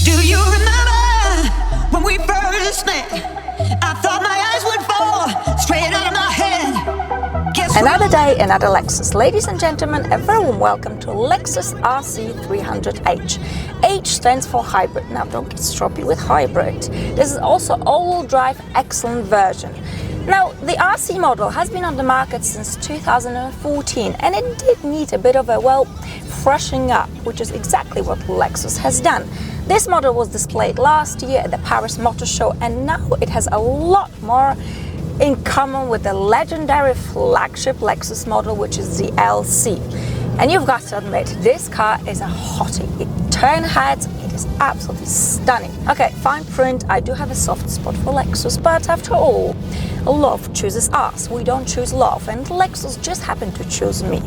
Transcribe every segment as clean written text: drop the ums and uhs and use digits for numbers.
Do you remember when we first met? I thought my eyes would fall straight out of my head. Another day, another Lexus. Ladies and gentlemen, a very warm welcome to Lexus RC 300H. H stands for hybrid. Now don't get stroppy with hybrid. This is also all-wheel drive excellent version. Now, the RC model has been on the market since 2014 and it did need a bit of a, well, freshening up, which is exactly what Lexus has done. This model was displayed last year at the Paris Motor Show and now it has a lot more in common with the legendary flagship Lexus model, which is the LC. And you've got to admit, this car is a hottie. It turns heads, it is absolutely stunning. Okay, fine print, I do have a soft spot for Lexus, but after all, love chooses us. We don't choose love, and Lexus just happened to choose me.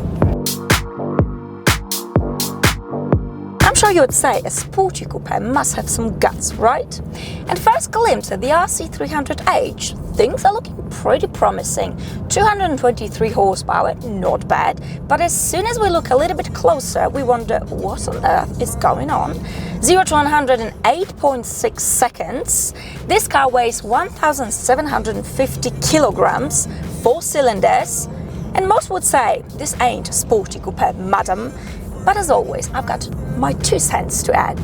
I'm sure you would say a sporty coupe must have some guts, right? At first glimpse at the RC 300H, things are looking pretty promising. 223 horsepower, not bad, but as soon as we look a little bit closer, we wonder what on earth is going on. 0 to 100 in 8.6 seconds. This car weighs 1,750 kilograms, 4 cylinders, and most would say this ain't a sporty coupe, madam. But as always, I've got my 2 cents to add.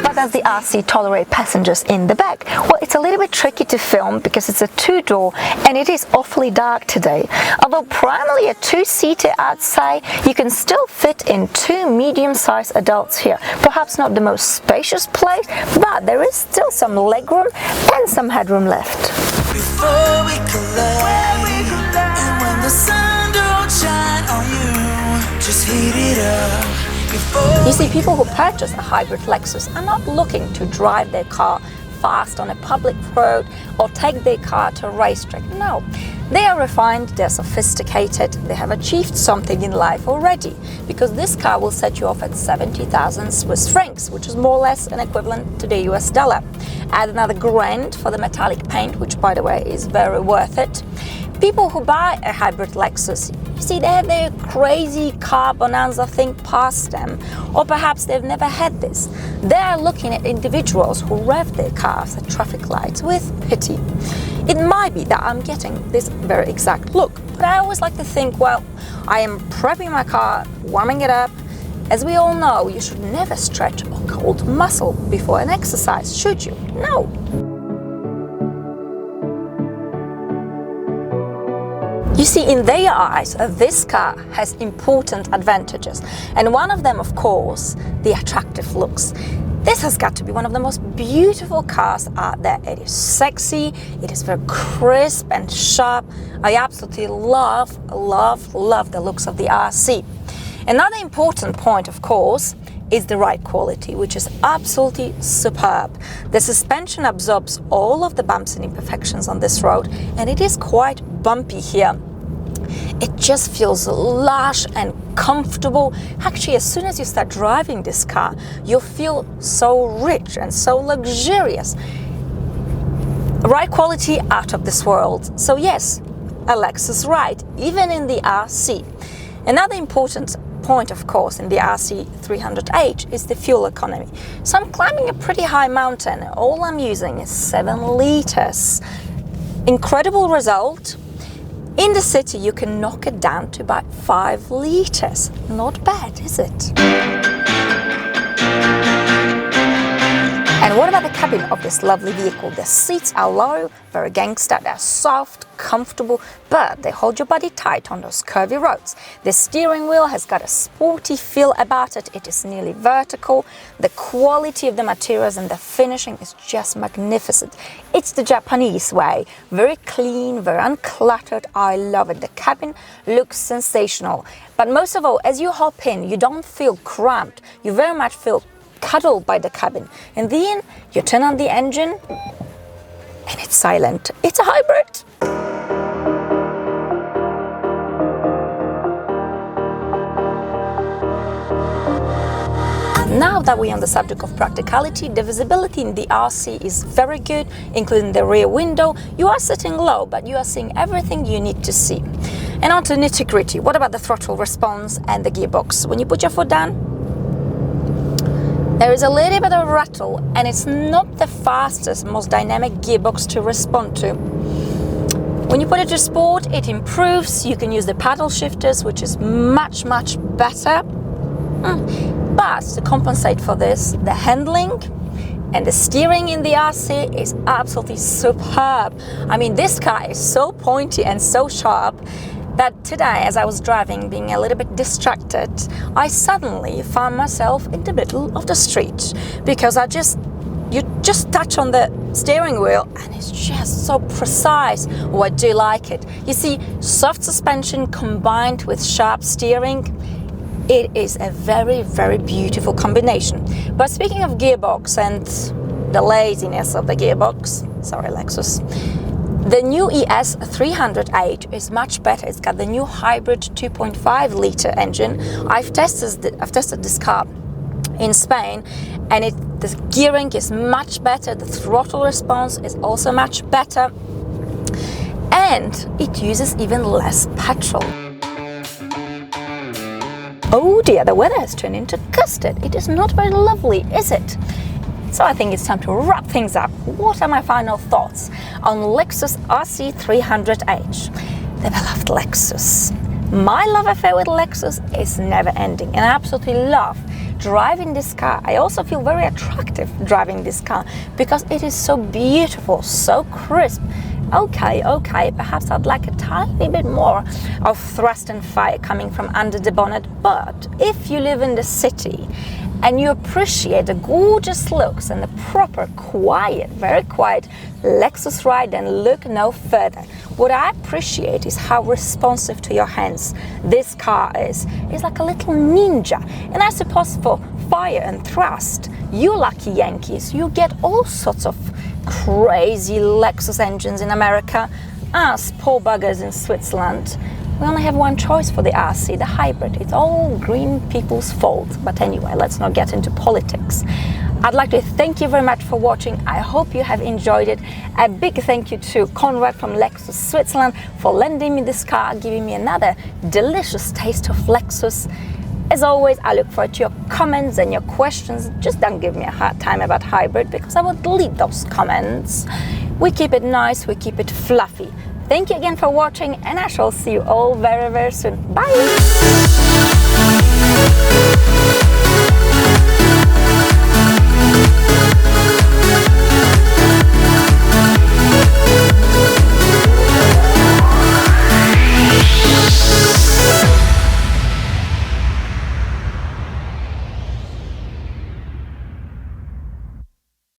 But does the RC tolerate passengers in the back? Well, it's a little bit tricky to film because it's a 2-door and it is awfully dark today. Although primarily a 2-seater, I'd say you can still fit in 2 medium-sized adults here. Perhaps not the most spacious place, but there is still some legroom and some headroom left. Before we collide, and when the sun don't shine on you, just heat it up. You see, people who purchase a hybrid Lexus are not looking to drive their car fast on a public road or take their car to a racetrack. No, they are refined, they're sophisticated, they have achieved something in life already, because this car will set you off at 70,000 Swiss francs, which is more or less an equivalent to the US dollar. Add another grand for the metallic paint, which by the way is very worth it. People who buy a hybrid Lexus, you see, they have their crazy car bonanza thing past them, or perhaps they've never had this. They are looking at individuals who rev their cars at traffic lights with pity. It might be that I'm getting this very exact look, but I always like to think, well, I am prepping my car, warming it up. As we all know, you should never stretch a cold muscle before an exercise, should you? No. You see, in their eyes, this car has important advantages. And one of them, of course, the attractive looks. This has got to be one of the most beautiful cars out there. It is sexy, it is very crisp and sharp. I absolutely love the looks of the RC. Another important point, of course, is the ride quality, which is absolutely superb. The suspension absorbs all of the bumps and imperfections on this road, and it is quite bumpy here. It just feels lush and comfortable. Actually, as soon as you start driving this car, you'll feel so rich and so luxurious. Ride quality out of this world. So yes, a Lexus ride, even in the RC. Another important point, of course, in the RC 300H is the fuel economy. So I'm climbing a pretty high mountain. All I'm using is 7 liters. Incredible result. In the city, you can knock it down to about 5 liters. Not bad, is it? And what about the cabin of this lovely vehicle? The seats are low, very gangster, they're soft, comfortable, but they hold your body tight on those curvy roads. The steering wheel has got a sporty feel about it. It is nearly vertical. The quality of the materials and the finishing is just magnificent. It's the Japanese way. Very clean, very uncluttered. I love it. The cabin looks sensational. But most of all, as you hop in, you don't feel cramped. You very much feel cuddled by the cabin. And then you turn on the engine and it's silent. It's a hybrid. Now that we're on the subject of practicality, the visibility in the RC is very good, including the rear window. You are sitting low, but you are seeing everything you need to see. And on to nitty-gritty. What about the throttle response and the gearbox? When you put your foot down, there is a little bit of rattle, and it's not the fastest, most dynamic gearbox to respond to. When you put it to sport, it improves. You can use the paddle shifters, which is much, much better. But to compensate for this, the handling and the steering in the RC is absolutely superb. I mean, this car is so pointy and so sharp that today, as I was driving, being a little bit distracted, I suddenly found myself in the middle of the street because you just touch on the steering wheel and it's just so precise. Oh, I do like it. You see, soft suspension combined with sharp steering, it is a very, very beautiful combination. But speaking of gearbox and the laziness of the gearbox, sorry Lexus, the new ES 300h is much better. It's got the new hybrid 2.5 liter engine. I've tested this car in Spain, and the gearing is much better. The throttle response is also much better, and it uses even less petrol. Oh dear, the weather has turned into custard. It is not very lovely, is it? So I think it's time to wrap things up. What are my final thoughts on Lexus RC 300h? The beloved Lexus. My love affair with Lexus is never ending, and I absolutely love driving this car. I also feel very attractive driving this car because it is so beautiful, so crisp. Okay, perhaps I'd like a tiny bit more of thrust and fire coming from under the bonnet, but if you live in the city and you appreciate the gorgeous looks and the proper, quiet, very quiet Lexus ride, then look no further. What I appreciate is how responsive to your hands this car is. It's like a little ninja. And I suppose for fire and thrust, you lucky Yankees, you get all sorts of crazy Lexus engines in America. Us poor buggers in Switzerland, we only have one choice for the RC, the hybrid. It's all green people's fault. But anyway, let's not get into politics. I'd like to thank you very much for watching. I hope you have enjoyed it. A big thank you to Conrad from Lexus Switzerland for lending me this car, giving me another delicious taste of Lexus. As always, I look forward to your comments and your questions. Just don't give me a hard time about hybrid because I will delete those comments. We keep it nice, we keep it fluffy. Thank you again for watching, and I shall see you all very, very soon. Bye!